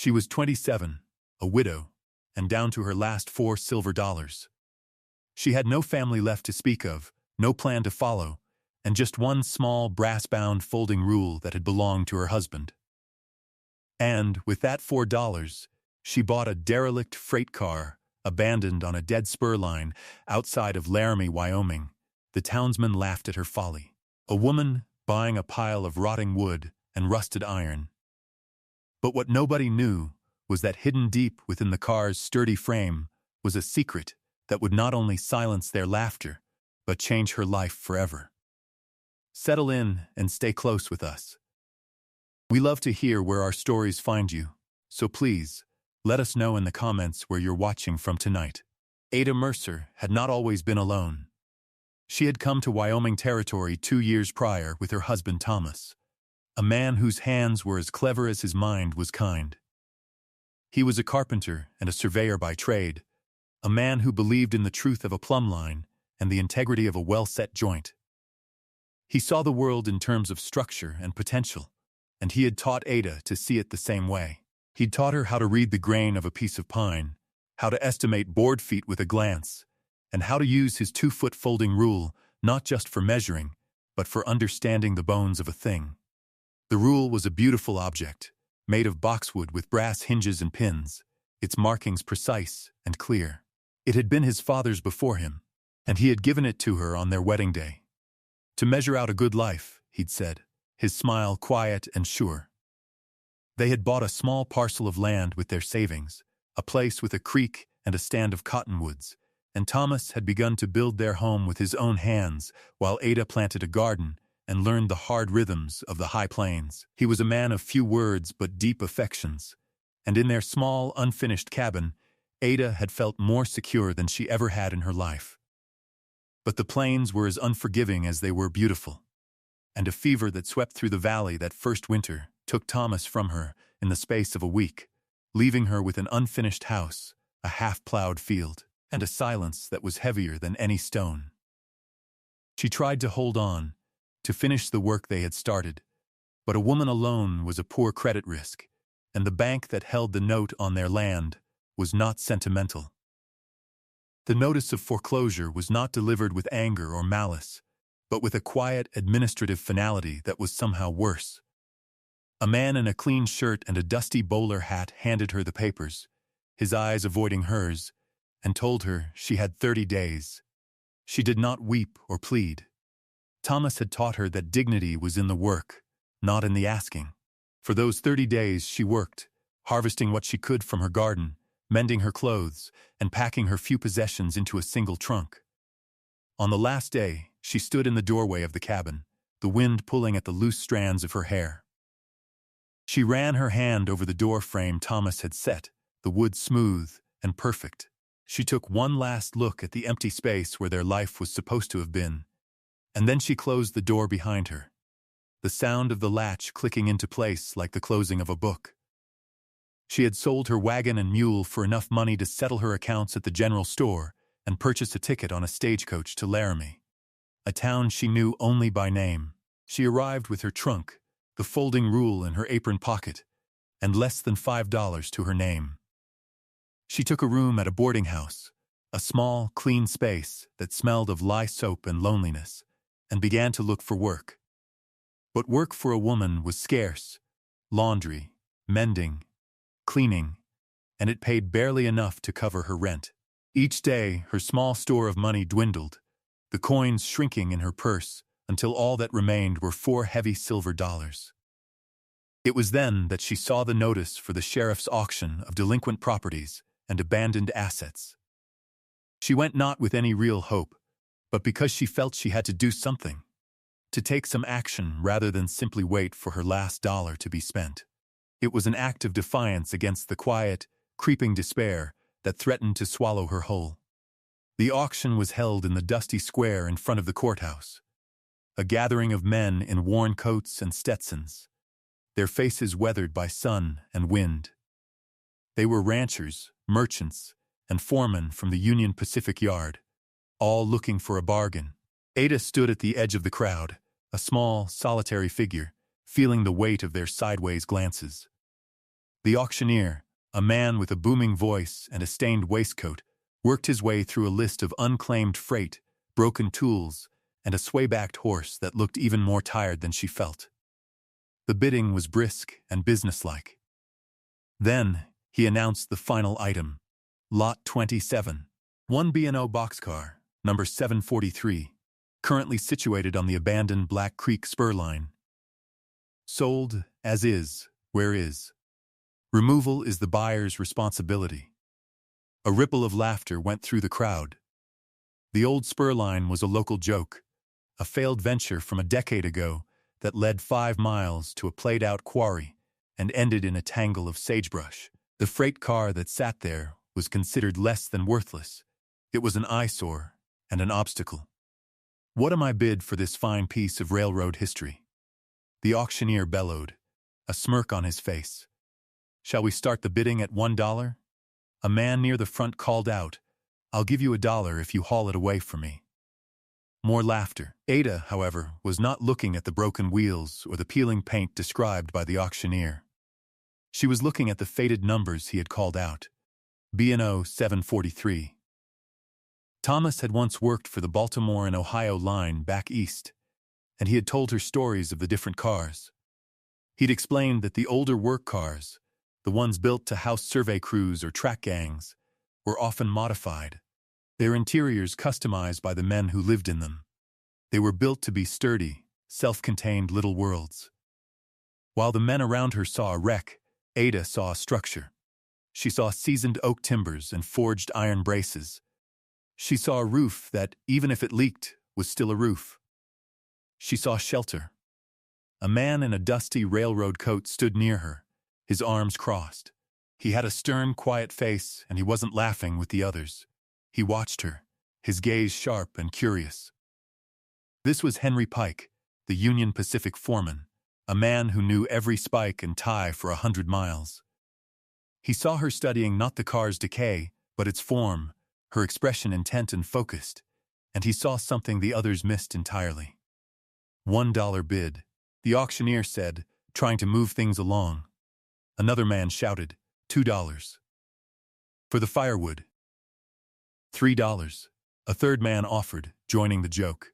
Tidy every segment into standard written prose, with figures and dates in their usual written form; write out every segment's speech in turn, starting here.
She was 27, a widow, and down to her last 4 silver dollars. She had no family left to speak of, no plan to follow, and just one small brass-bound folding rule that had belonged to her husband. And, with that $4, she bought a derelict freight car, abandoned on a dead spur line outside of Laramie, Wyoming. The townsmen laughed at her folly. A woman buying a pile of rotting wood and rusted iron. But what nobody knew was that hidden deep within the car's sturdy frame was a secret that would not only silence their laughter, but change her life forever. Settle in and stay close with us. We love to hear where our stories find you, so please, let us know in the comments where you're watching from tonight. Ada Mercer had not always been alone. She had come to Wyoming Territory 2 years prior with her husband Thomas, a man whose hands were as clever as his mind was kind. He was a carpenter and a surveyor by trade, a man who believed in the truth of a plumb line and the integrity of a well-set joint. He saw the world in terms of structure and potential, and he had taught Ada to see it the same way. He'd taught her how to read the grain of a piece of pine, how to estimate board feet with a glance, and how to use his 2-foot folding rule not just for measuring, but for understanding the bones of a thing. The rule was a beautiful object, made of boxwood with brass hinges and pins, its markings precise and clear. It had been his father's before him, and he had given it to her on their wedding day. To measure out a good life, he'd said, his smile quiet and sure. They had bought a small parcel of land with their savings, a place with a creek and a stand of cottonwoods, and Thomas had begun to build their home with his own hands while Ada planted a garden and learned the hard rhythms of the high plains. He was a man of few words but deep affections, and in their small, unfinished cabin, Ada had felt more secure than she ever had in her life. But the plains were as unforgiving as they were beautiful, and a fever that swept through the valley that first winter took Thomas from her in the space of a week, leaving her with an unfinished house, a half-plowed field, and a silence that was heavier than any stone. She tried to hold on, to finish the work they had started, but a woman alone was a poor credit risk, and the bank that held the note on their land was not sentimental. The notice of foreclosure was not delivered with anger or malice, but with a quiet administrative finality that was somehow worse. A man in a clean shirt and a dusty bowler hat handed her the papers, his eyes avoiding hers, and told her she had 30 days. She did not weep or plead. Thomas had taught her that dignity was in the work, not in the asking. For those 30 days she worked, harvesting what she could from her garden, mending her clothes, and packing her few possessions into a single trunk. On the last day, she stood in the doorway of the cabin, the wind pulling at the loose strands of her hair. She ran her hand over the door frame Thomas had set, the wood smooth and perfect. She took one last look at the empty space where their life was supposed to have been, and then she closed the door behind her, the sound of the latch clicking into place like the closing of a book. She had sold her wagon and mule for enough money to settle her accounts at the general store and purchase a ticket on a stagecoach to Laramie, a town she knew only by name. She arrived with her trunk, the folding rule in her apron pocket, and less than $5 to her name. She took a room at a boarding house, a small, clean space that smelled of lye soap and loneliness, and began to look for work. But work for a woman was scarce: laundry, mending, cleaning, and it paid barely enough to cover her rent. Each day, her small store of money dwindled, the coins shrinking in her purse until all that remained were 4 heavy silver dollars. It was then that she saw the notice for the sheriff's auction of delinquent properties and abandoned assets. She went not with any real hope, but because she felt she had to do something, to take some action rather than simply wait for her last dollar to be spent. It was an act of defiance against the quiet, creeping despair that threatened to swallow her whole. The auction was held in the dusty square in front of the courthouse, a gathering of men in worn coats and Stetsons, their faces weathered by sun and wind. They were ranchers, merchants, and foremen from the Union Pacific Yard, all looking for a bargain. Ada stood at the edge of the crowd, a small, solitary figure, feeling the weight of their sideways glances. The auctioneer, a man with a booming voice and a stained waistcoat, worked his way through a list of unclaimed freight, broken tools, and a sway-backed horse that looked even more tired than she felt. The bidding was brisk and businesslike. Then, he announced the final item. Lot 27. One B&O boxcar, number 743, currently situated on the abandoned Black Creek spur line. Sold, as is, where is. Removal is the buyer's responsibility. A ripple of laughter went through the crowd. The old spur line was a local joke, a failed venture from a decade ago that led 5 miles to a played-out quarry and ended in a tangle of sagebrush. The freight car that sat there was considered less than worthless. It was an eyesore and an obstacle. What am I bid for this fine piece of railroad history? The auctioneer bellowed, a smirk on his face. Shall we start the bidding at $1? A man near the front called out, I'll give you $1 if you haul it away for me. More laughter. Ada, however, was not looking at the broken wheels or the peeling paint described by the auctioneer. She was looking at the faded numbers he had called out. B&O 743. Thomas had once worked for the Baltimore and Ohio line back east, and he had told her stories of the different cars. He'd explained that the older work cars, the ones built to house survey crews or track gangs, were often modified, their interiors customized by the men who lived in them. They were built to be sturdy, self-contained little worlds. While the men around her saw a wreck, Ada saw a structure. She saw seasoned oak timbers and forged iron braces. She saw a roof that, even if it leaked, was still a roof. She saw shelter. A man in a dusty railroad coat stood near her, his arms crossed. He had a stern, quiet face, and he wasn't laughing with the others. He watched her, his gaze sharp and curious. This was Henry Pike, the Union Pacific foreman, a man who knew every spike and tie for 100 miles. He saw her studying not the car's decay, but its form, her expression intent and focused, and he saw something the others missed entirely. $1 bid, the auctioneer said, trying to move things along. Another man shouted, $2. For the firewood. $3. A third man offered, joining the joke.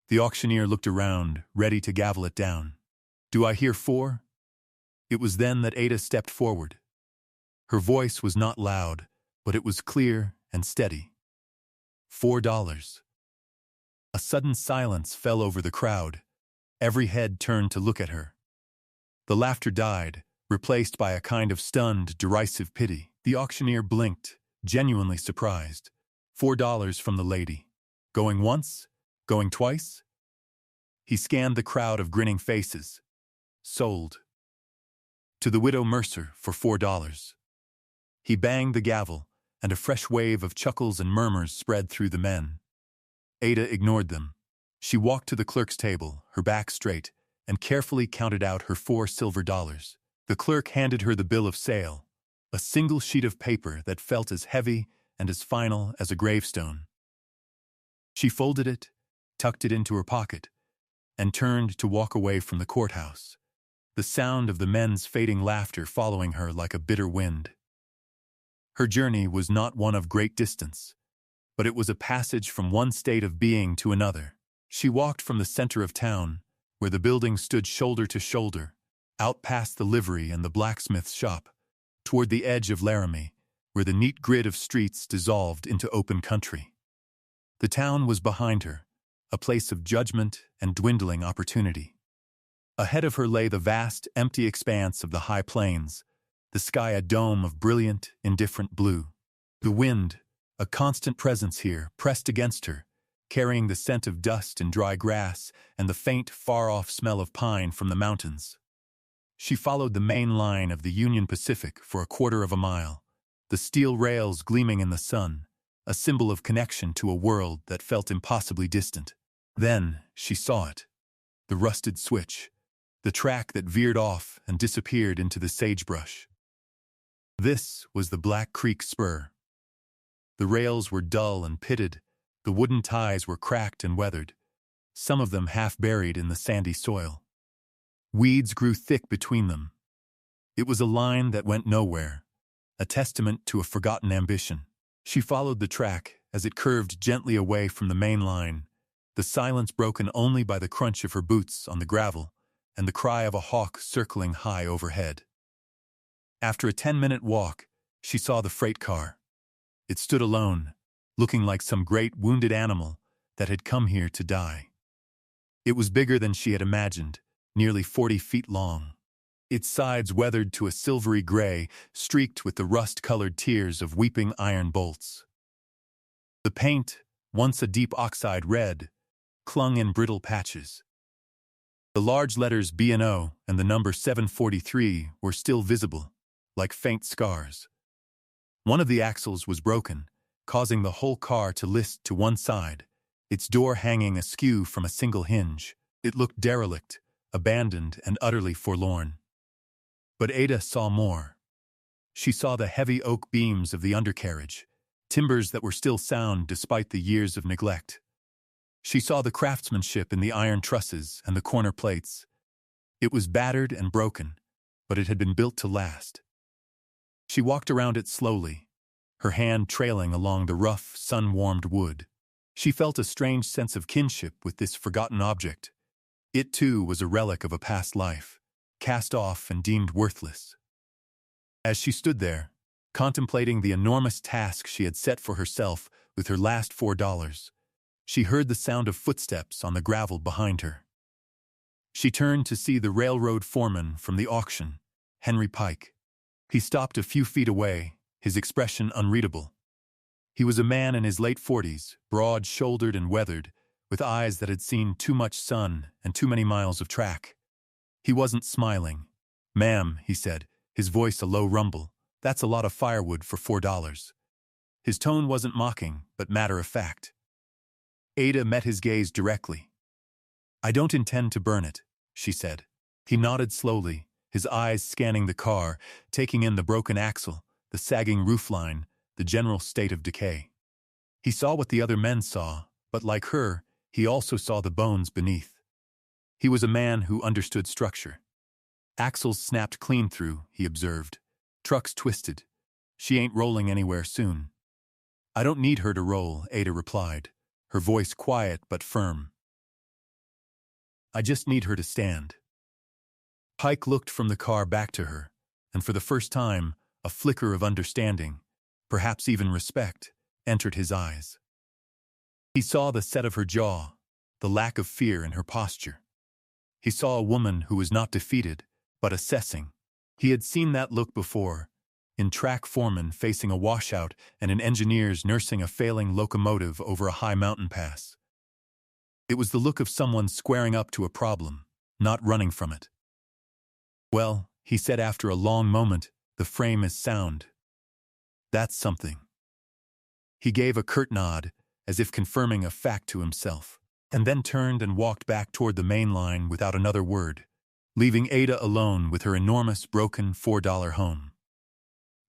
The auctioneer looked around, ready to gavel it down. Do I hear $4? It was then that Ada stepped forward. Her voice was not loud, but it was clear and steady. $4. A sudden silence fell over the crowd. Every head turned to look at her. The laughter died, replaced by a kind of stunned, derisive pity. The auctioneer blinked, genuinely surprised. $4 from the lady. Going once? Going twice? He scanned the crowd of grinning faces. Sold. To the widow Mercer for $4. He banged the gavel, and a fresh wave of chuckles and murmurs spread through the men. Ada ignored them. She walked to the clerk's table, her back straight, and carefully counted out her $4 silver. The clerk handed her the bill of sale, a single sheet of paper that felt as heavy and as final as a gravestone. She folded it, tucked it into her pocket, and turned to walk away from the courthouse, the sound of the men's fading laughter following her like a bitter wind. Her journey was not one of great distance, but it was a passage from one state of being to another. She walked from the center of town, where the buildings stood shoulder to shoulder, out past the livery and the blacksmith's shop, toward the edge of Laramie, where the neat grid of streets dissolved into open country. The town was behind her, a place of judgment and dwindling opportunity. Ahead of her lay the vast, empty expanse of the high plains, the sky a dome of brilliant, indifferent blue. The wind, a constant presence here, pressed against her, carrying the scent of dust and dry grass and the faint, far-off smell of pine from the mountains. She followed the main line of the Union Pacific for a quarter of a mile, the steel rails gleaming in the sun, a symbol of connection to a world that felt impossibly distant. Then she saw it, the rusted switch, the track that veered off and disappeared into the sagebrush. This was the Black Creek Spur. The rails were dull and pitted, the wooden ties were cracked and weathered, some of them half buried in the sandy soil. Weeds grew thick between them. It was a line that went nowhere, a testament to a forgotten ambition. She followed the track as it curved gently away from the main line, the silence broken only by the crunch of her boots on the gravel and the cry of a hawk circling high overhead. After a 10-minute walk, she saw the freight car. It stood alone, looking like some great wounded animal that had come here to die. It was bigger than she had imagined, nearly 40 feet long. Its sides weathered to a silvery gray, streaked with the rust-colored tears of weeping iron bolts. The paint, once a deep oxide red, clung in brittle patches. The large letters B&O and the number 743 were still visible, like faint scars. One of the axles was broken, causing the whole car to list to one side, its door hanging askew from a single hinge. It looked derelict, abandoned, and utterly forlorn. But Ada saw more. She saw the heavy oak beams of the undercarriage, timbers that were still sound despite the years of neglect. She saw the craftsmanship in the iron trusses and the corner plates. It was battered and broken, but it had been built to last. She walked around it slowly, her hand trailing along the rough, sun-warmed wood. She felt a strange sense of kinship with this forgotten object. It, too, was a relic of a past life, cast off and deemed worthless. As she stood there, contemplating the enormous task she had set for herself with her last $4, she heard the sound of footsteps on the gravel behind her. She turned to see the railroad foreman from the auction, Henry Pike. He stopped a few feet away, his expression unreadable. He was a man in his late 40s, broad-shouldered and weathered, with eyes that had seen too much sun and too many miles of track. He wasn't smiling. "Ma'am," he said, his voice a low rumble, "that's a lot of firewood for $4. His tone wasn't mocking, but matter-of-fact. Ada met his gaze directly. "I don't intend to burn it," she said. He nodded slowly, his eyes scanning the car, taking in the broken axle, the sagging roofline, the general state of decay. He saw what the other men saw, but like her, he also saw the bones beneath. He was a man who understood structure. Axles snapped clean through, he observed. Trucks twisted. She ain't rolling anywhere soon. "I don't need her to roll," Ada replied, her voice quiet but firm. "I just need her to stand." Pike looked from the car back to her, and for the first time, a flicker of understanding, perhaps even respect, entered his eyes. He saw the set of her jaw, the lack of fear in her posture. He saw a woman who was not defeated, but assessing. He had seen that look before, in track foremen facing a washout and in engineers nursing a failing locomotive over a high mountain pass. It was the look of someone squaring up to a problem, not running from it. "Well," he said after a long moment, "the frame is sound. That's something." He gave a curt nod, as if confirming a fact to himself, and then turned and walked back toward the main line without another word, leaving Ada alone with her enormous broken $4 home.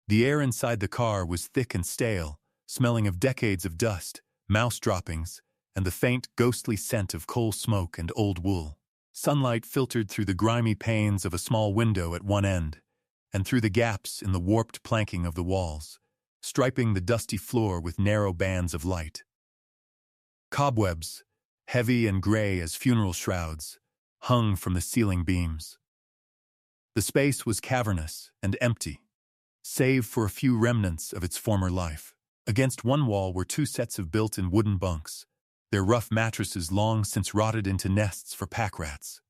The air inside the car was thick and stale, smelling of decades of dust, mouse droppings, and the faint, ghostly scent of coal smoke and old wool. Sunlight filtered through the grimy panes of a small window at one end, and through the gaps in the warped planking of the walls, striping the dusty floor with narrow bands of light. Cobwebs, heavy and gray as funeral shrouds, hung from the ceiling beams. The space was cavernous and empty, save for a few remnants of its former life. Against one wall were two sets of built-in wooden bunks, their rough mattresses long since rotted into nests for pack rats.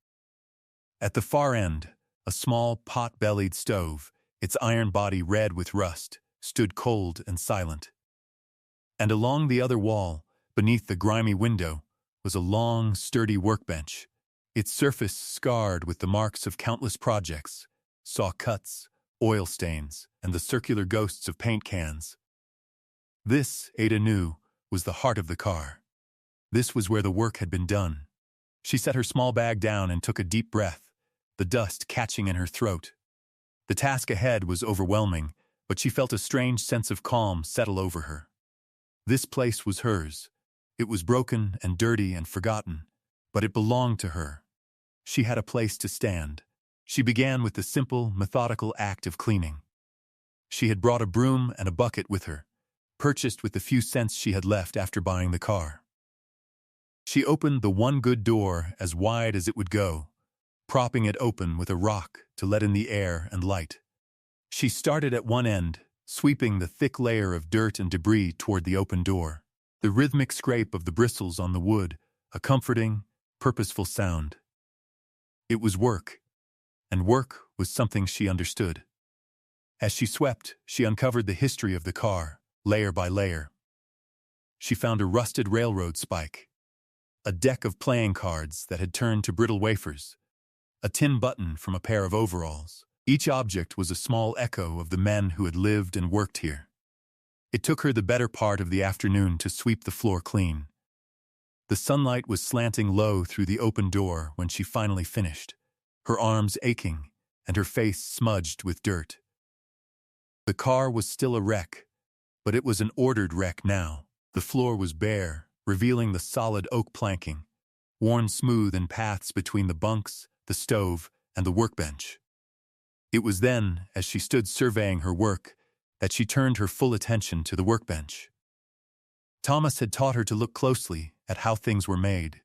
At the far end, a small pot-bellied stove, its iron body red with rust, stood cold and silent. And along the other wall, beneath the grimy window, was a long, sturdy workbench, its surface scarred with the marks of countless projects, saw cuts, oil stains, and the circular ghosts of paint cans. This, Ada knew, was the heart of the car. This was where the work had been done. She set her small bag down and took a deep breath, the dust catching in her throat. The task ahead was overwhelming, but she felt a strange sense of calm settle over her. This place was hers. It was broken and dirty and forgotten, but it belonged to her. She had a place to stand. She began with the simple, methodical act of cleaning. She had brought a broom and a bucket with her, purchased with the few cents she had left after buying the car. She opened the one good door as wide as it would go, propping it open with a rock to let in the air and light. She started at one end, sweeping the thick layer of dirt and debris toward the open door. The rhythmic scrape of the bristles on the wood, a comforting, purposeful sound. It was work, and work was something she understood. As she swept, she uncovered the history of the car, layer by layer. She found a rusted railroad spike, a deck of playing cards that had turned to brittle wafers, a tin button from a pair of overalls. Each object was a small echo of the men who had lived and worked here. It took her the better part of the afternoon to sweep the floor clean. The sunlight was slanting low through the open door when she finally finished, her arms aching and her face smudged with dirt. The car was still a wreck, but it was an ordered wreck now. The floor was bare, revealing the solid oak planking, worn smooth in paths between the bunks, the stove, and the workbench. It was then, as she stood surveying her work, that she turned her full attention to the workbench. Thomas had taught her to look closely at how things were made.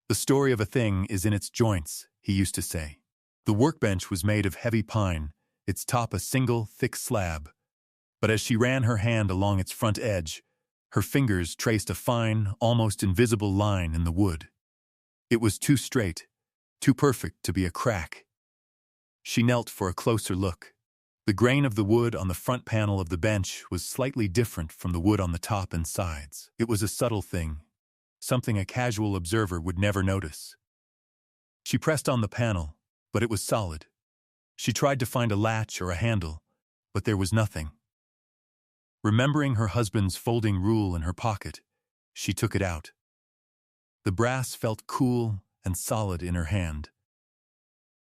The story of a thing is in its joints, he used to say. The workbench was made of heavy pine, its top a single, thick slab. But as she ran her hand along its front edge, her fingers traced a fine, almost invisible line in the wood. It was too straight, too perfect to be a crack. She knelt for a closer look. The grain of the wood on the front panel of the bench was slightly different from the wood on the top and sides. It was a subtle thing, something a casual observer would never notice. She pressed on the panel, but it was solid. She tried to find a latch or a handle, but there was nothing. Remembering her husband's folding rule in her pocket, she took it out. The brass felt cool and solid in her hand.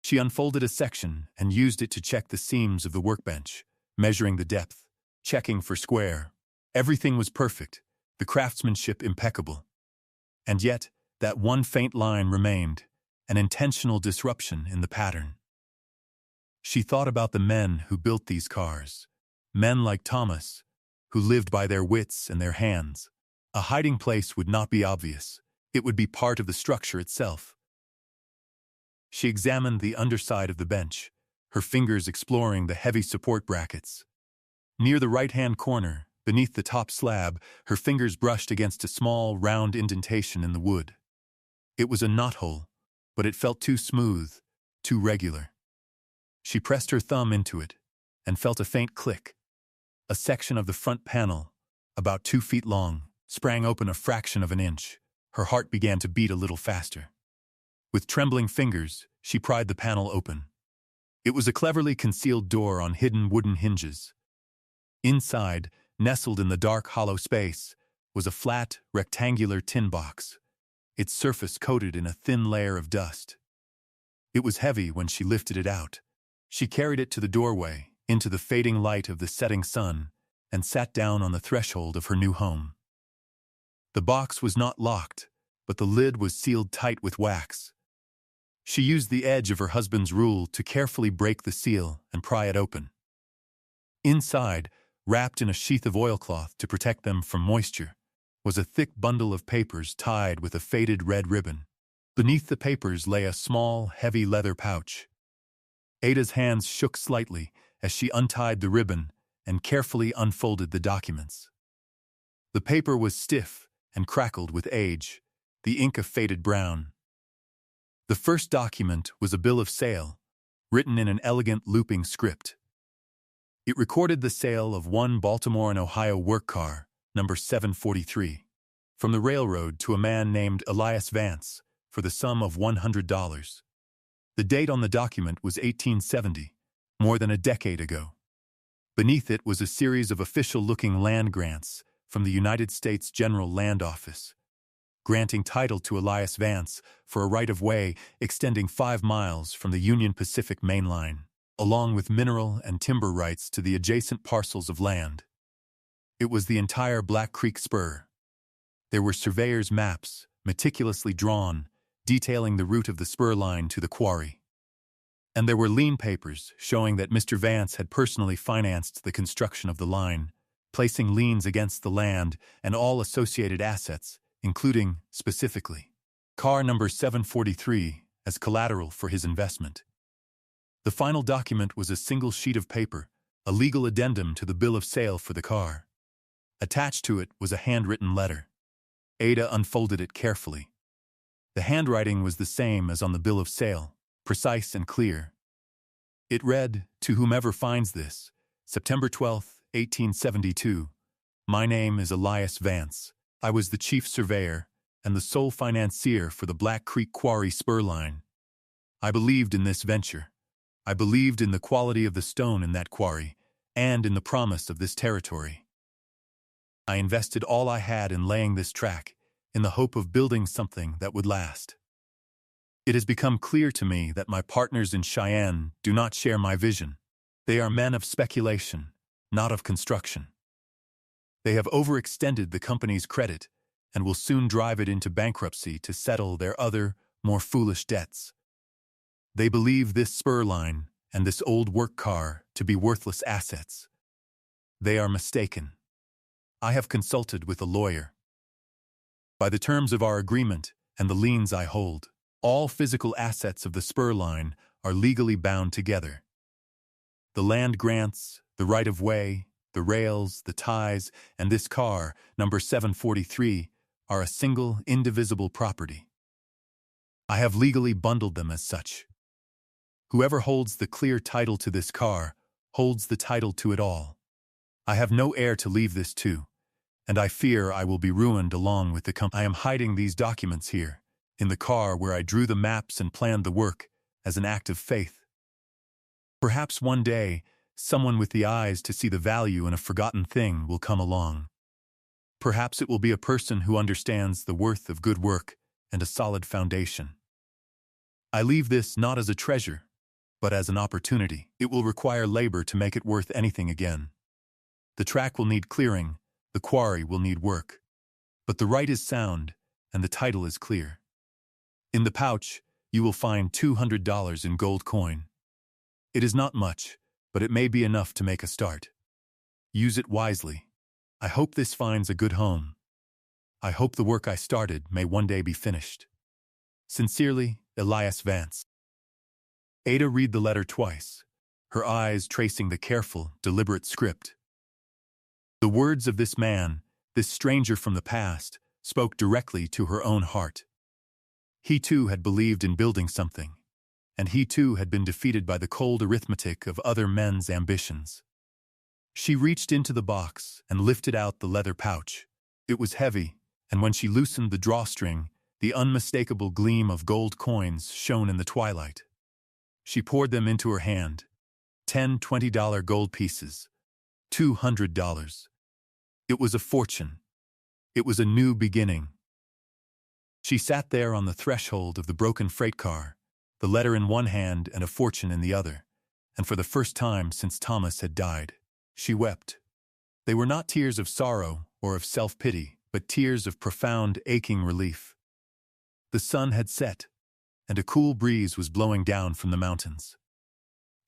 She unfolded a section and used it to check the seams of the workbench, measuring the depth, checking for square. Everything was perfect, the craftsmanship impeccable. And yet, that one faint line remained, an intentional disruption in the pattern. She thought about the men who built these cars, men like Thomas, who lived by their wits and their hands. A hiding place would not be obvious. It would be part of the structure itself. She examined the underside of the bench, her fingers exploring the heavy support brackets. Near the right-hand corner, beneath the top slab, her fingers brushed against a small, round indentation in the wood. It was a knothole, but it felt too smooth, too regular. She pressed her thumb into it and felt a faint click. A section of the front panel, about 2 feet long, sprang open a fraction of an inch. Her heart began to beat a little faster. With trembling fingers, she pried the panel open. It was a cleverly concealed door on hidden wooden hinges. Inside, nestled in the dark hollow space, was a flat, rectangular tin box, its surface coated in a thin layer of dust. It was heavy when she lifted it out. She carried it to the doorway, into the fading light of the setting sun, and sat down on the threshold of her new home. The box was not locked, but the lid was sealed tight with wax. She used the edge of her husband's rule to carefully break the seal and pry it open. Inside, wrapped in a sheath of oilcloth to protect them from moisture, was a thick bundle of papers tied with a faded red ribbon. Beneath the papers lay a small, heavy leather pouch. Ada's hands shook slightly as she untied the ribbon and carefully unfolded the documents. The paper was stiff and crackled with age, the ink a faded brown. The first document was a bill of sale, written in an elegant looping script. It recorded the sale of one Baltimore and Ohio work car, number 743, from the railroad to a man named Elias Vance for the sum of $100. The date on the document was 1870, more than a decade ago. Beneath it was a series of official-looking land grants from the United States General Land Office, granting title to Elias Vance for a right-of-way extending 5 miles from the Union Pacific Main Line, along with mineral and timber rights to the adjacent parcels of land. It was the entire Black Creek Spur. There were surveyor's maps, meticulously drawn, detailing the route of the spur line to the quarry. And there were lien papers showing that Mr. Vance had personally financed the construction of the line, placing liens against the land and all associated assets, including, specifically, car number 743 as collateral for his investment. The final document was a single sheet of paper, a legal addendum to the bill of sale for the car. Attached to it was a handwritten letter. Ada unfolded it carefully. The handwriting was the same as on the bill of sale, precise and clear. It read, "To whomever finds this, September 12, 1872. My name is Elias Vance. I was the chief surveyor and the sole financier for the Black Creek Quarry spur line. I believed in this venture. I believed in the quality of the stone in that quarry and in the promise of this territory. I invested all I had in laying this track in the hope of building something that would last. It has become clear to me that my partners in Cheyenne do not share my vision. They are men of speculation, not of construction. They have overextended the company's credit and will soon drive it into bankruptcy to settle their other, more foolish debts. They believe this spur line and this old work car to be worthless assets. They are mistaken. I have consulted with a lawyer. By the terms of our agreement and the liens I hold, all physical assets of the spur line are legally bound together. The land grants, the right-of-way, the rails, the ties, and this car, number 743, are a single, indivisible property. I have legally bundled them as such. Whoever holds the clear title to this car holds the title to it all. I have no heir to leave this to, and I fear I will be ruined along with the company. I am hiding these documents here, in the car where I drew the maps and planned the work, as an act of faith. Perhaps one day, someone with the eyes to see the value in a forgotten thing will come along. Perhaps it will be a person who understands the worth of good work and a solid foundation. I leave this not as a treasure, but as an opportunity. It will require labor to make it worth anything again. The track will need clearing, the quarry will need work. But the right is sound, and the title is clear. In the pouch, you will find $200 in gold coin. It is not much, but it may be enough to make a start. Use it wisely. I hope this finds a good home. I hope the work I started may one day be finished. Sincerely, Elias Vance. Ada read the letter twice, her eyes tracing the careful, deliberate script. The words of this man, this stranger from the past, spoke directly to her own heart. He too had believed in building something, and he too had been defeated by the cold arithmetic of other men's ambitions. She reached into the box and lifted out the leather pouch. It was heavy, and when she loosened the drawstring, the unmistakable gleam of gold coins shone in the twilight. She poured them into her hand. 10 $20 gold pieces. $200. It was a fortune. It was a new beginning. She sat there on the threshold of the broken freight car, the letter in one hand and a fortune in the other, and for the first time since Thomas had died, she wept. They were not tears of sorrow or of self-pity, but tears of profound, aching relief. The sun had set, and a cool breeze was blowing down from the mountains.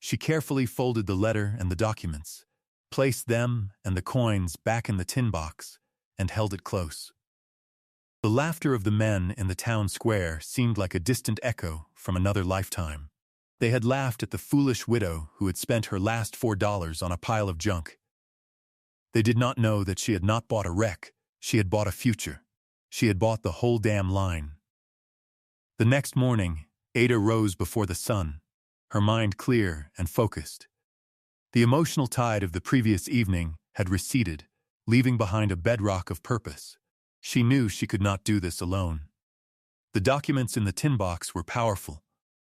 She carefully folded the letter and the documents, placed them and the coins back in the tin box, and held it close. The laughter of the men in the town square seemed like a distant echo from another lifetime. They had laughed at the foolish widow who had spent her last $4 on a pile of junk. They did not know that she had not bought a wreck, she had bought a future. She had bought the whole damn line. The next morning, Ada rose before the sun, her mind clear and focused. The emotional tide of the previous evening had receded, leaving behind a bedrock of purpose. She knew she could not do this alone. The documents in the tin box were powerful,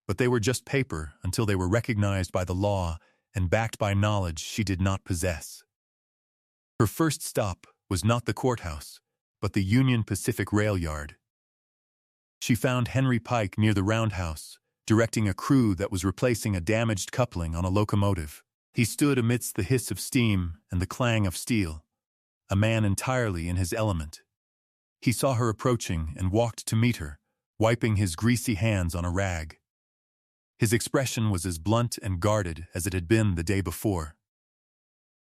but they were just paper until they were recognized by the law and backed by knowledge she did not possess. Her first stop was not the courthouse, but the Union Pacific rail yard. She found Henry Pike near the roundhouse, directing a crew that was replacing a damaged coupling on a locomotive. He stood amidst the hiss of steam and the clang of steel, a man entirely in his element. He saw her approaching and walked to meet her, wiping his greasy hands on a rag. His expression was as blunt and guarded as it had been the day before.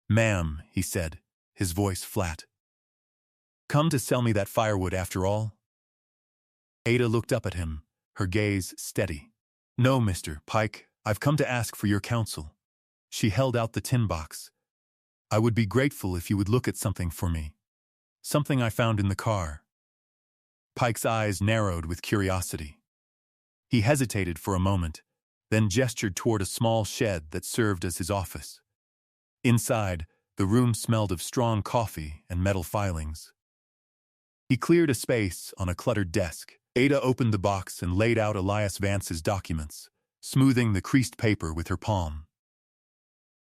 "Ma'am," he said, his voice flat. "Come to sell me that firewood after all?" Ada looked up at him, her gaze steady. "No, Mr. Pike, I've come to ask for your counsel." She held out the tin box. "I would be grateful if you would look at something for me. Something I found in the car." Pike's eyes narrowed with curiosity. He hesitated for a moment, then gestured toward a small shed that served as his office. Inside, the room smelled of strong coffee and metal filings. He cleared a space on a cluttered desk. Ada opened the box and laid out Elias Vance's documents, smoothing the creased paper with her palm.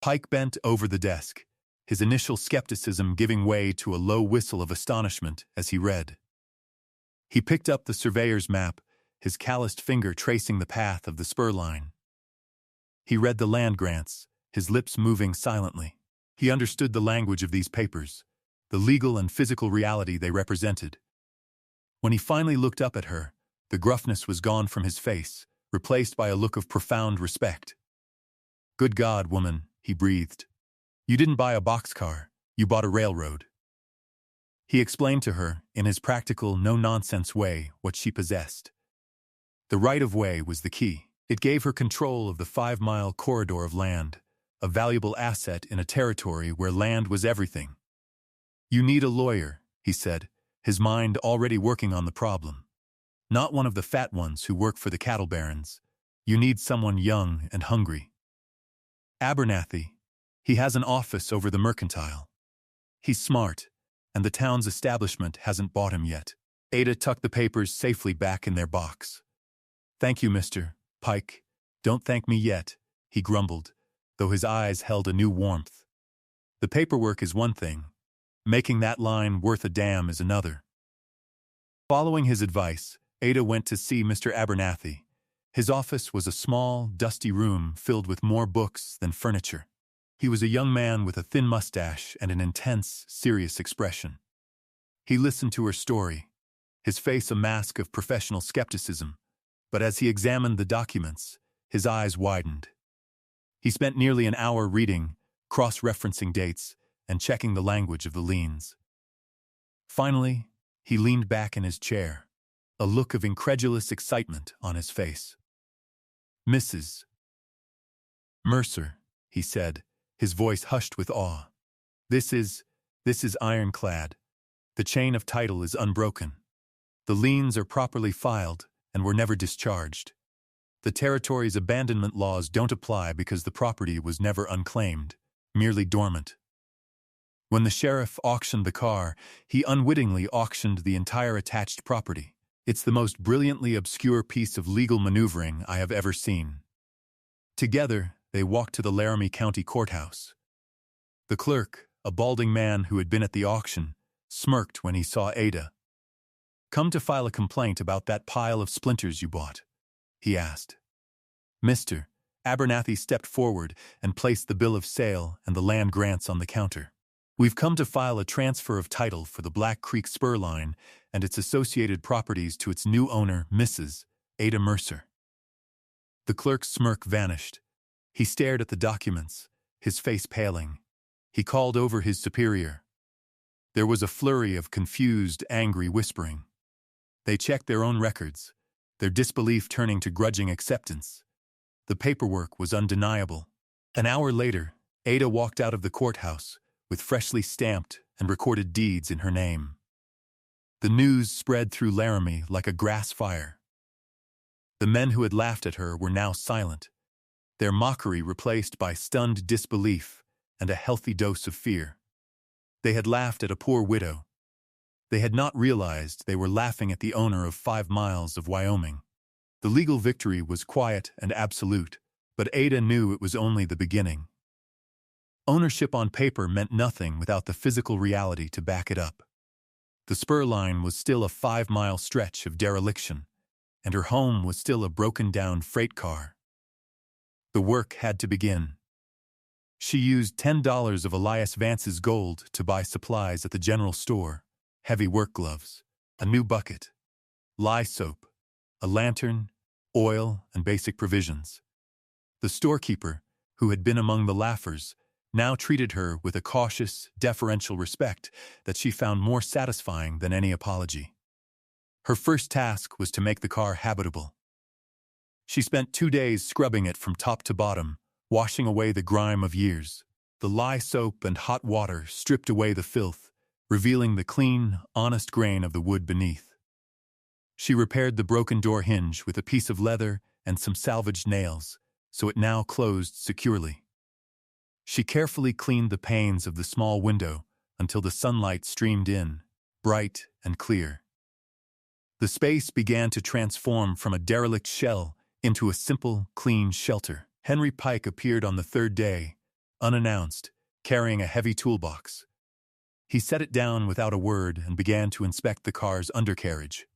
Pike bent over the desk, his initial skepticism giving way to a low whistle of astonishment as he read. He picked up the surveyor's map, his calloused finger tracing the path of the spur line. He read the land grants, his lips moving silently. He understood the language of these papers, the legal and physical reality they represented. When he finally looked up at her, the gruffness was gone from his face, replaced by a look of profound respect. "Good God, woman," he breathed. "You didn't buy a boxcar, you bought a railroad." He explained to her, in his practical, no-nonsense way, what she possessed. The right-of-way was the key. It gave her control of the 5-mile corridor of land, a valuable asset in a territory where land was everything. "You need a lawyer," he said, his mind already working on the problem. "Not one of the fat ones who work for the cattle barons. You need someone young and hungry. Abernathy. He has an office over the mercantile. He's smart, and the town's establishment hasn't bought him yet." Ada tucked the papers safely back in their box. "Thank you, Mr. Pike. Don't thank me yet," he grumbled, though his eyes held a new warmth. "The paperwork is one thing. Making that line worth a damn is another." Following his advice, Ada went to see Mr. Abernathy. His office was a small, dusty room filled with more books than furniture. He was a young man with a thin mustache and an intense, serious expression. He listened to her story, his face a mask of professional skepticism, but as he examined the documents, his eyes widened. He spent nearly an hour reading, cross-referencing dates, and checking the language of the liens. Finally, he leaned back in his chair, a look of incredulous excitement on his face. "Mrs. Mercer," he said, his voice hushed with awe. This is ironclad. The chain of title is unbroken. The liens are properly filed and were never discharged. The territory's abandonment laws don't apply because the property was never unclaimed, merely dormant. When the sheriff auctioned the car, he unwittingly auctioned the entire attached property. It's the most brilliantly obscure piece of legal maneuvering I have ever seen. Together, they walked to the Laramie County Courthouse. The clerk, a balding man who had been at the auction, smirked when he saw Ada. "Come to file a complaint about that pile of splinters you bought?" he asked. Mr. Abernathy stepped forward and placed the bill of sale and the land grants on the counter. "We've come to file a transfer of title for the Black Creek Spur Line and its associated properties to its new owner, Mrs. Ada Mercer." The clerk's smirk vanished. He stared at the documents, his face paling. He called over his superior. There was a flurry of confused, angry whispering. They checked their own records, their disbelief turning to grudging acceptance. The paperwork was undeniable. An hour later, Ada walked out of the courthouse, with freshly stamped and recorded deeds in her name. The news spread through Laramie like a grass fire. The men who had laughed at her were now silent, their mockery replaced by stunned disbelief and a healthy dose of fear. They had laughed at a poor widow. They had not realized they were laughing at the owner of 5 miles of Wyoming. The legal victory was quiet and absolute, but Ada knew it was only the beginning. Ownership on paper meant nothing without the physical reality to back it up. The spur line was still a 5-mile stretch of dereliction, and her home was still a broken-down freight car. The work had to begin. She used $10 of Elias Vance's gold to buy supplies at the general store, heavy work gloves, a new bucket, lye soap, a lantern, oil, and basic provisions. The storekeeper, who had been among the laughers, now treated her with a cautious, deferential respect that she found more satisfying than any apology. Her first task was to make the car habitable. She spent 2 days scrubbing it from top to bottom, washing away the grime of years. The lye soap and hot water stripped away the filth, revealing the clean, honest grain of the wood beneath. She repaired the broken door hinge with a piece of leather and some salvaged nails, so it now closed securely. She carefully cleaned the panes of the small window until the sunlight streamed in, bright and clear. The space began to transform from a derelict shell into a simple, clean shelter. Henry Pike appeared on the 3rd day, unannounced, carrying a heavy toolbox. He set it down without a word and began to inspect the car's undercarriage.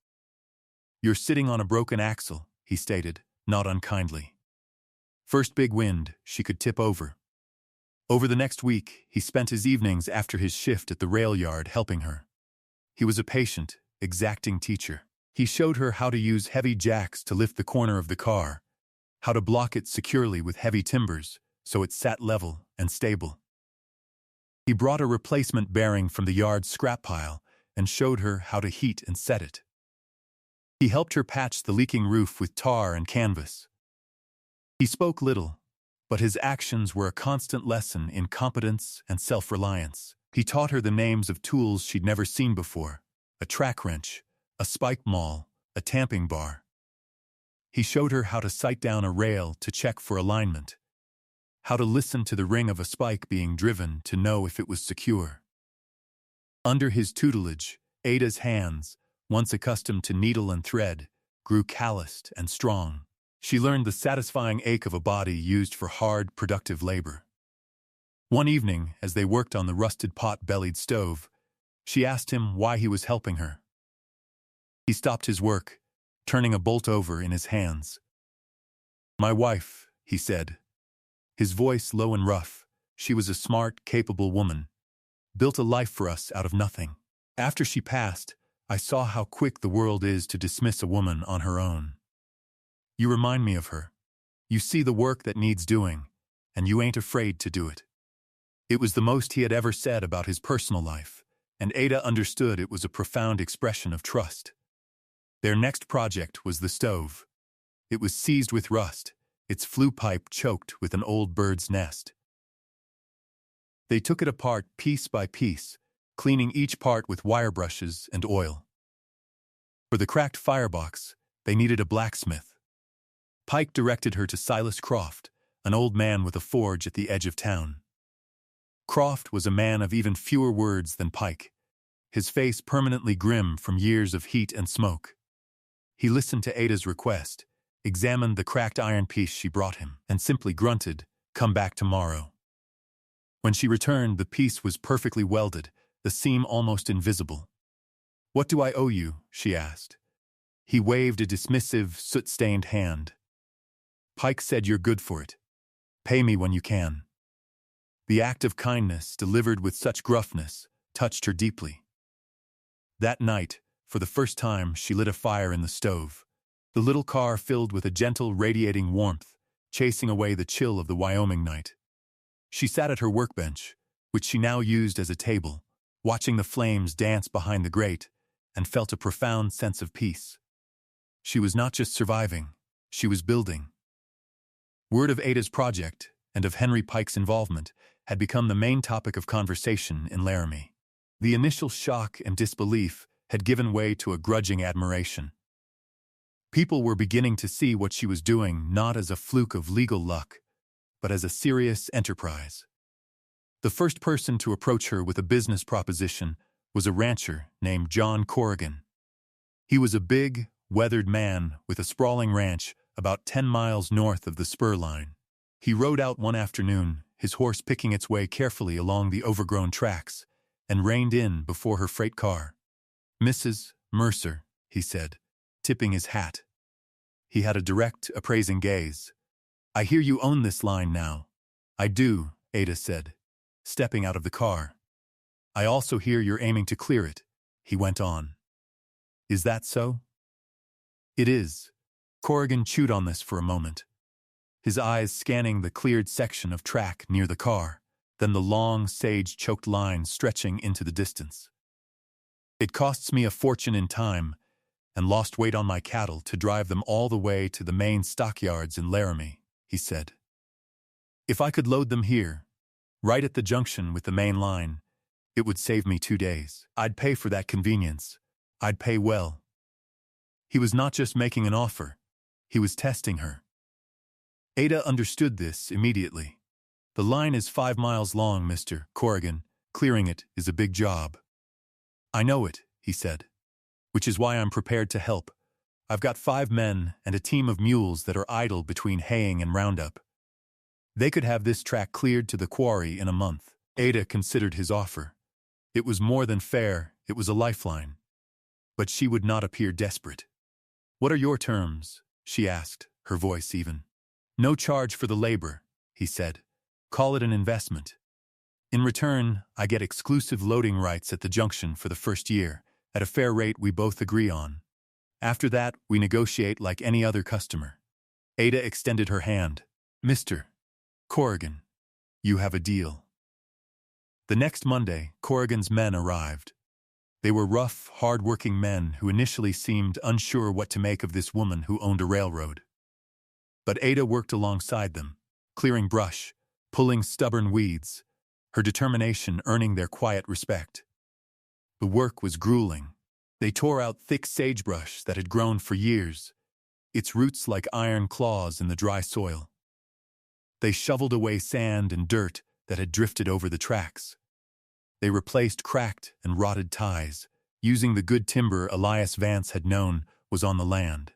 "You're sitting on a broken axle," he stated, not unkindly. First big wind, she could tip over. Over the next week, he spent his evenings after his shift at the rail yard helping her. He was a patient, exacting teacher. He showed her how to use heavy jacks to lift the corner of the car, how to block it securely with heavy timbers so it sat level and stable. He brought a replacement bearing from the yard scrap pile and showed her how to heat and set it. He helped her patch the leaking roof with tar and canvas. He spoke little, but his actions were a constant lesson in competence and self-reliance. He taught her the names of tools she'd never seen before: a track wrench, a spike maul, a tamping bar. He showed her how to sight down a rail to check for alignment, how to listen to the ring of a spike being driven to know if it was secure. Under his tutelage, Ada's hands, once accustomed to needle and thread, grew calloused and strong. She learned the satisfying ache of a body used for hard, productive labor. One evening, as they worked on the rusted pot-bellied stove, she asked him why he was helping her. He stopped his work, turning a bolt over in his hands. "My wife," he said. His voice low and rough. "She was a smart, capable woman. Built a life for us out of nothing. After she passed, I saw how quick the world is to dismiss a woman on her own. You remind me of her. You see the work that needs doing, and you ain't afraid to do it." It was the most he had ever said about his personal life, and Ada understood it was a profound expression of trust. Their next project was the stove. It was seized with rust, its flue pipe choked with an old bird's nest. They took it apart piece by piece, cleaning each part with wire brushes and oil. For the cracked firebox, they needed a blacksmith. Pike directed her to Silas Croft, an old man with a forge at the edge of town. Croft was a man of even fewer words than Pike, his face permanently grim from years of heat and smoke. He listened to Ada's request, examined the cracked iron piece she brought him, and simply grunted, "Come back tomorrow." When she returned, the piece was perfectly welded, the seam almost invisible. "What do I owe you?" she asked. He waved a dismissive, soot-stained hand. "Pike said you're good for it. Pay me when you can." The act of kindness, delivered with such gruffness, touched her deeply. That night, for the first time, she lit a fire in the stove. The little car filled with a gentle, radiating warmth, chasing away the chill of the Wyoming night. She sat at her workbench, which she now used as a table, watching the flames dance behind the grate, and felt a profound sense of peace. She was not just surviving, she was building. Word of Ada's project, and of Henry Pike's involvement, had become the main topic of conversation in Laramie. The initial shock and disbelief had given way to a grudging admiration. People were beginning to see what she was doing not as a fluke of legal luck, but as a serious enterprise. The first person to approach her with a business proposition was a rancher named John Corrigan. He was a big, weathered man with a sprawling ranch about 10 miles north of the spur line. He rode out one afternoon, his horse picking its way carefully along the overgrown tracks, and reined in before her freight car. "Mrs. Mercer," he said, tipping his hat. He had a direct, appraising gaze. "I hear you own this line now." "I do," Ada said, stepping out of the car. "I also hear you're aiming to clear it," he went on. "Is that so?" "It is." Corrigan chewed on this for a moment. his eyes scanning the cleared section of track near the car, then the long, sage-choked line stretching into the distance. "It costs me a fortune in time and lost weight on my cattle to drive them all the way to the main stockyards in Laramie," he said. "If I could load them here, right at the junction with the main line, it would save me 2 days. I'd pay for that convenience. I'd pay well." He was not just making an offer, he was testing her. Ada understood this immediately. "The line is 5 miles long, Mr. Corrigan. Clearing it is a big job." "I know it," he said, "which is why I'm prepared to help. I've got 5 men and a team of mules that are idle between haying and roundup. They could have this track cleared to the quarry in a month." Ada considered his offer. It was more than fair, it was a lifeline. But she would not appear desperate. "What are your terms?" she asked, her voice even. "No charge for the labor," he said. "Call it an investment. In return, I get exclusive loading rights at the junction for the first year, at a fair rate we both agree on. After that, we negotiate like any other customer." Ada extended her hand. "Mr. Corrigan, you have a deal." The next Monday, Corrigan's men arrived. They were rough, hard-working men who initially seemed unsure what to make of this woman who owned a railroad. But Ada worked alongside them, clearing brush, pulling stubborn weeds, her determination earning their quiet respect. The work was grueling. They tore out thick sagebrush that had grown for years, its roots like iron claws in the dry soil. They shoveled away sand and dirt that had drifted over the tracks. They replaced cracked and rotted ties, using the good timber Elias Vance had known was on the land.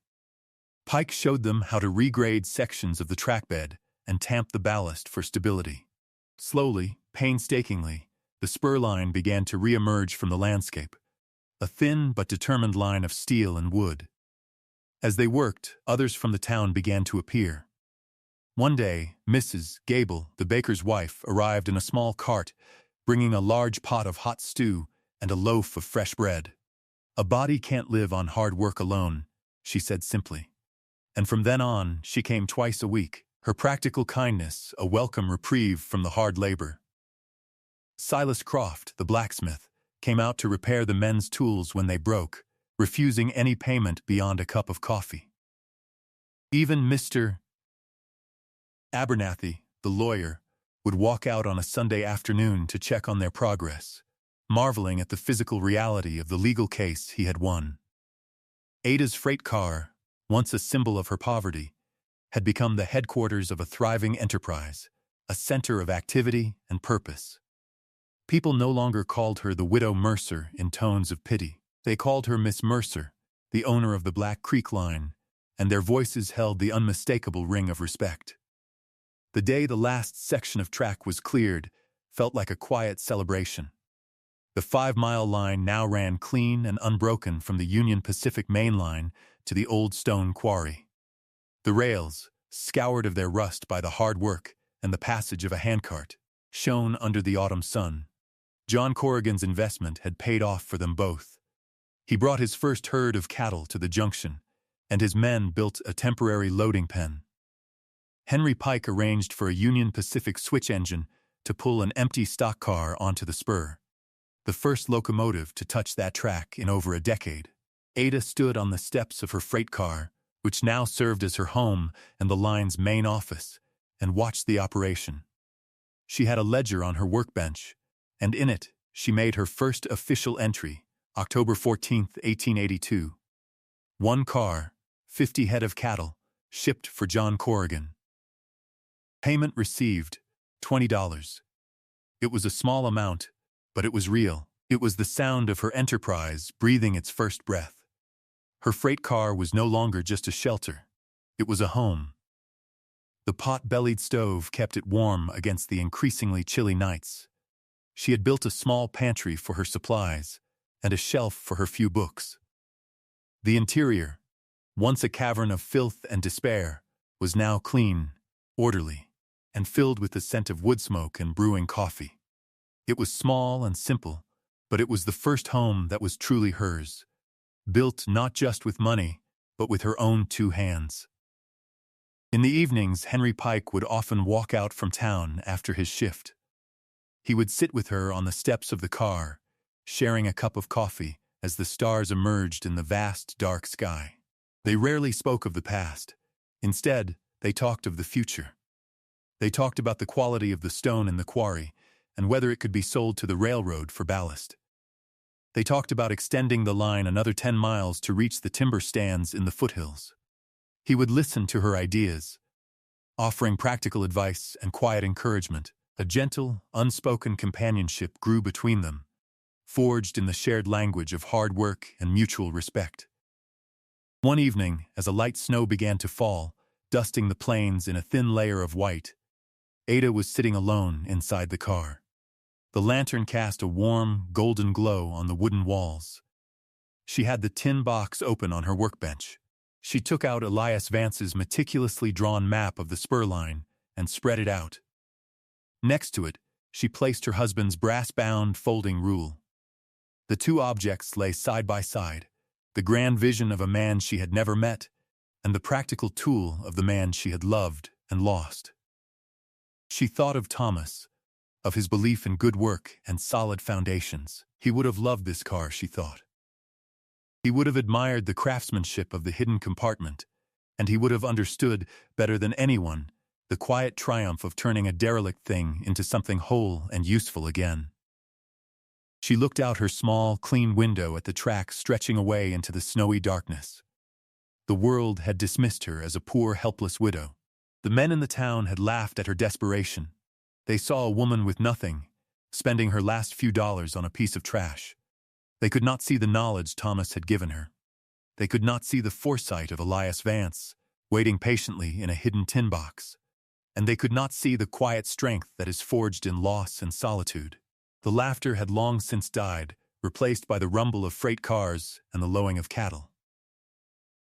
Pike showed them how to regrade sections of the trackbed and tamp the ballast for stability. Slowly, painstakingly, the spur line began to re-emerge from the landscape, a thin but determined line of steel and wood. As they worked, others from the town began to appear. One day, Mrs. Gable, the baker's wife, arrived in a small cart, bringing a large pot of hot stew and a loaf of fresh bread. "A body can't live on hard work alone," she said simply. And from then on, she came twice a week, her practical kindness a welcome reprieve from the hard labor. Silas Croft, the blacksmith, came out to repair the men's tools when they broke, refusing any payment beyond a cup of coffee. Even Mr. Abernathy, the lawyer, would walk out on a Sunday afternoon to check on their progress, marveling at the physical reality of the legal case he had won. Ada's freight car, once a symbol of her poverty, had become the headquarters of a thriving enterprise, a center of activity and purpose. People no longer called her the Widow Mercer in tones of pity. They called her Miss Mercer, the owner of the Black Creek Line, and their voices held the unmistakable ring of respect. The day the last section of track was cleared felt like a quiet celebration. The 5-mile line now ran clean and unbroken from the Union Pacific Main Line to the Old Stone Quarry. The rails, scoured of their rust by the hard work and the passage of a handcart, shone under the autumn sun. John Corrigan's investment had paid off for them both. He brought his first herd of cattle to the junction, and his men built a temporary loading pen. Henry Pike arranged for a Union Pacific switch engine to pull an empty stock car onto the spur, the first locomotive to touch that track in over a decade. Ada stood on the steps of her freight car, which now served as her home and the line's main office, and watched the operation. She had a ledger on her workbench, and in it she made her first official entry, October 14, 1882. 1 car, 50 head of cattle, shipped for John Corrigan. Payment received, $20. It was a small amount, but it was real. It was the sound of her enterprise breathing its first breath. Her freight car was no longer just a shelter. It was a home. The pot-bellied stove kept it warm against the increasingly chilly nights. She had built a small pantry for her supplies and a shelf for her few books. The interior, once a cavern of filth and despair, was now clean, orderly, and filled with the scent of wood smoke and brewing coffee. It was small and simple, but it was the first home that was truly hers, built not just with money, but with her own 2 hands. In the evenings, Henry Pike would often walk out from town after his shift. He would sit with her on the steps of the car, sharing a cup of coffee as the stars emerged in the vast, dark sky. They rarely spoke of the past. Instead, they talked of the future. They talked about the quality of the stone in the quarry and whether it could be sold to the railroad for ballast. They talked about extending the line another 10 miles to reach the timber stands in the foothills. He would listen to her ideas, offering practical advice and quiet encouragement. A gentle, unspoken companionship grew between them, forged in the shared language of hard work and mutual respect. One evening, as a light snow began to fall, dusting the plains in a thin layer of white, Ada was sitting alone inside the car. The lantern cast a warm, golden glow on the wooden walls. She had the tin box open on her workbench. She took out Elias Vance's meticulously drawn map of the spur line and spread it out. Next to it, she placed her husband's brass-bound folding rule. The two objects lay side by side, the grand vision of a man she had never met, and the practical tool of the man she had loved and lost. She thought of Thomas, of his belief in good work and solid foundations. He would have loved this car, she thought. He would have admired the craftsmanship of the hidden compartment, and he would have understood, better than anyone, the quiet triumph of turning a derelict thing into something whole and useful again. She looked out her small, clean window at the track stretching away into the snowy darkness. The world had dismissed her as a poor, helpless widow. The men in the town had laughed at her desperation. They saw a woman with nothing, spending her last few dollars on a piece of trash. They could not see the knowledge Thomas had given her. They could not see the foresight of Elias Vance, waiting patiently in a hidden tin box. And they could not see the quiet strength that is forged in loss and solitude. The laughter had long since died, replaced by the rumble of freight cars and the lowing of cattle.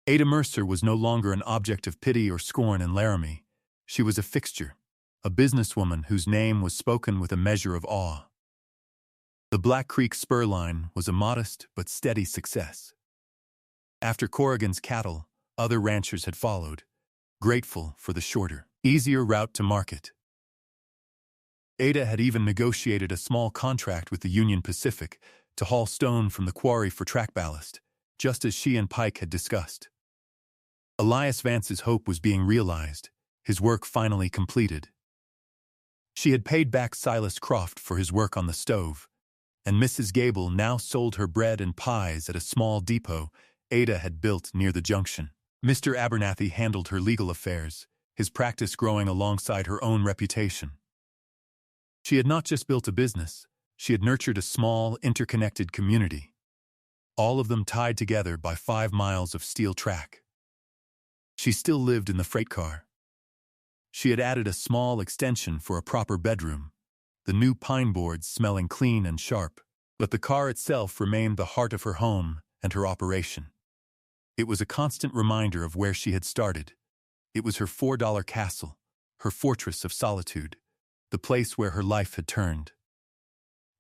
Ada Mercer was no longer an object of pity or scorn in Laramie. She was a fixture, a businesswoman whose name was spoken with a measure of awe. The Black Creek spur line was a modest but steady success. After Corrigan's cattle, other ranchers had followed, grateful for the shorter, easier route to market. Ada had even negotiated a small contract with the Union Pacific to haul stone from the quarry for track ballast, just as she and Pike had discussed. Elias Vance's hope was being realized, his work finally completed. She had paid back Silas Croft for his work on the stove, and Mrs. Gable now sold her bread and pies at a small depot Ada had built near the junction. Mr. Abernathy handled her legal affairs, his practice growing alongside her own reputation. She had not just built a business, she had nurtured a small, interconnected community, all of them tied together by 5 miles of steel track. She still lived in the freight car. She had added a small extension for a proper bedroom, the new pine boards smelling clean and sharp, but the car itself remained the heart of her home and her operation. It was a constant reminder of where she had started. It was her $4 castle, her fortress of solitude, the place where her life had turned.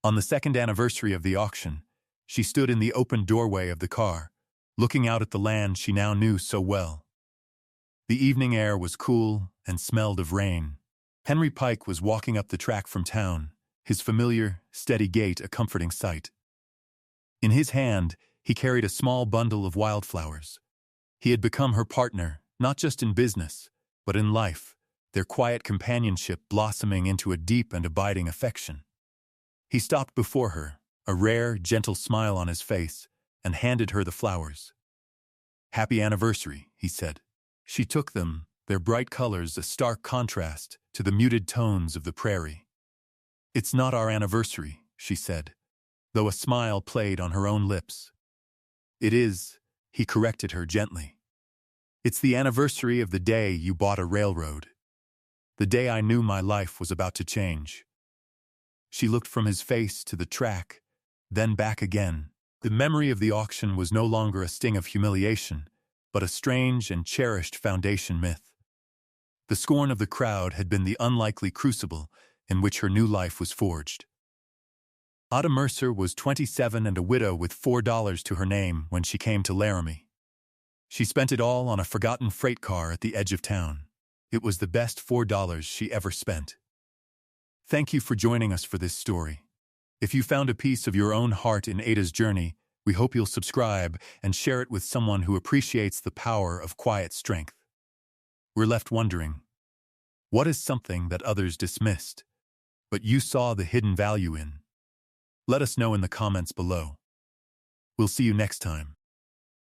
On the second anniversary of the auction, she stood in the open doorway of the car, looking out at the land she now knew so well. The evening air was cool and smelled of rain. Henry Pike was walking up the track from town, his familiar, steady gait a comforting sight. In his hand, he carried a small bundle of wildflowers. He had become her partner, not just in business, but in life, their quiet companionship blossoming into a deep and abiding affection. He stopped before her, a rare, gentle smile on his face, and handed her the flowers. "Happy anniversary," he said. She took them, their bright colors a stark contrast to the muted tones of the prairie. "It's not our anniversary," she said, though a smile played on her own lips. "It is," he corrected her gently. "It's the anniversary of the day you bought a railroad. The day I knew my life was about to change." She looked from his face to the track, then back again. The memory of the auction was no longer a sting of humiliation, but a strange and cherished foundation myth. The scorn of the crowd had been the unlikely crucible in which her new life was forged. Ada Mercer was 27 and a widow with $4 to her name when she came to Laramie. She spent it all on a forgotten freight car at the edge of town. It was the best $4 she ever spent. Thank you for joining us for this story. If you found a piece of your own heart in Ada's journey, we hope you'll subscribe and share it with someone who appreciates the power of quiet strength. We're left wondering, what is something that others dismissed, but you saw the hidden value in? Let us know in the comments below. We'll see you next time.